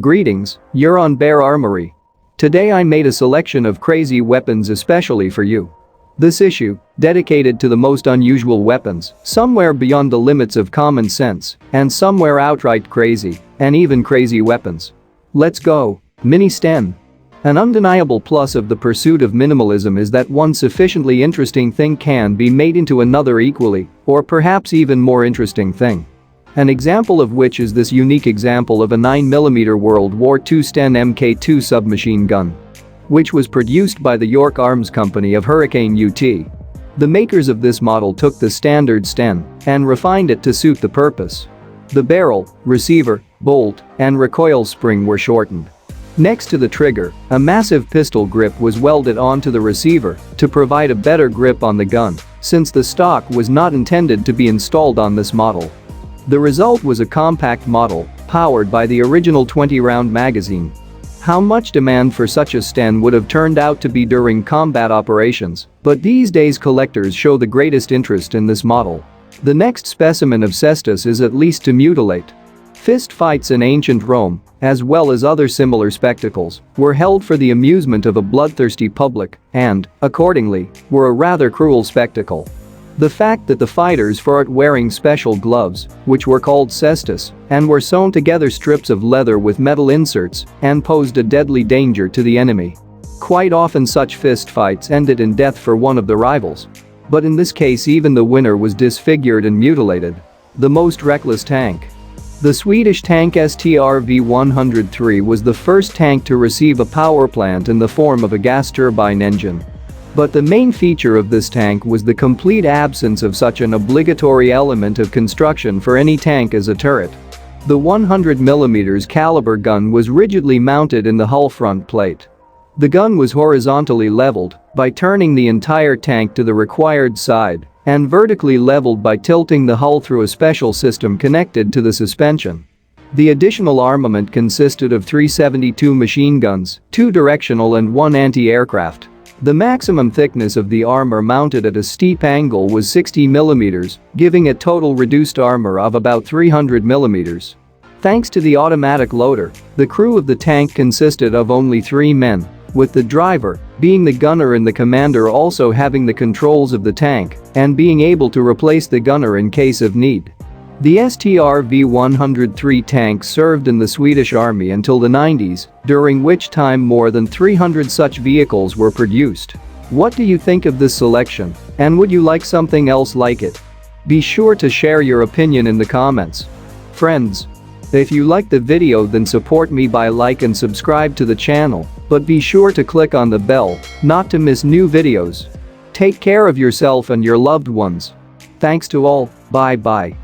Greetings, you're on Bear Armory. Today I made a selection of crazy weapons especially for you. This issue, dedicated to the most unusual weapons, somewhere beyond the limits of common sense, and somewhere outright crazy, and even crazy weapons. Let's go. Mini STEM. An undeniable plus of the pursuit of minimalism is that one sufficiently interesting thing can be made into another equally, or perhaps even more interesting thing. An example of which is this unique example of a 9mm World War II Sten Mk2 submachine gun, which was produced by the York Arms Company of Hurricane UT. The makers of this model took the standard Sten and refined it to suit the purpose. The barrel, receiver, bolt, and recoil spring were shortened. Next to the trigger, a massive pistol grip was welded onto the receiver to provide a better grip on the gun, since the stock was not intended to be installed on this model. The result was a compact model, powered by the original 20-round magazine. How much demand for such a Sten would have turned out to be during combat operations, but these days collectors show the greatest interest in this model. The next specimen of cestus is at least to mutilate. Fist fights in ancient Rome, as well as other similar spectacles, were held for the amusement of a bloodthirsty public and, accordingly, were a rather cruel spectacle. The fact that the fighters fought wearing special gloves, which were called cestus, and were sewn together strips of leather with metal inserts, and posed a deadly danger to the enemy. Quite often such fist fights ended in death for one of the rivals. But in this case even the winner was disfigured and mutilated. The most reckless tank. The Swedish tank STR-V103 was the first tank to receive a power plant in the form of a gas turbine engine. But the main feature of this tank was the complete absence of such an obligatory element of construction for any tank as a turret. The 100mm caliber gun was rigidly mounted in the hull front plate. The gun was horizontally leveled by turning the entire tank to the required side and vertically leveled by tilting the hull through a special system connected to the suspension. The additional armament consisted of 3 .72 machine guns, 2 directional and 1 anti-aircraft. The maximum thickness of the armor mounted at a steep angle was 60mm, giving a total reduced armor of about 300mm. Thanks to the automatic loader, the crew of the tank consisted of only 3 men, with the driver, being the gunner and the commander also having the controls of the tank and being able to replace the gunner in case of need. The STR-V103 tank served in the Swedish Army until the 90s, during which time more than 300 such vehicles were produced. What do you think of this selection, and would you like something else like it? Be sure to share your opinion in the comments. Friends, if you liked the video then support me by like and subscribe to the channel, but be sure to click on the bell not to miss new videos. Take care of yourself and your loved ones. Thanks to all, bye bye.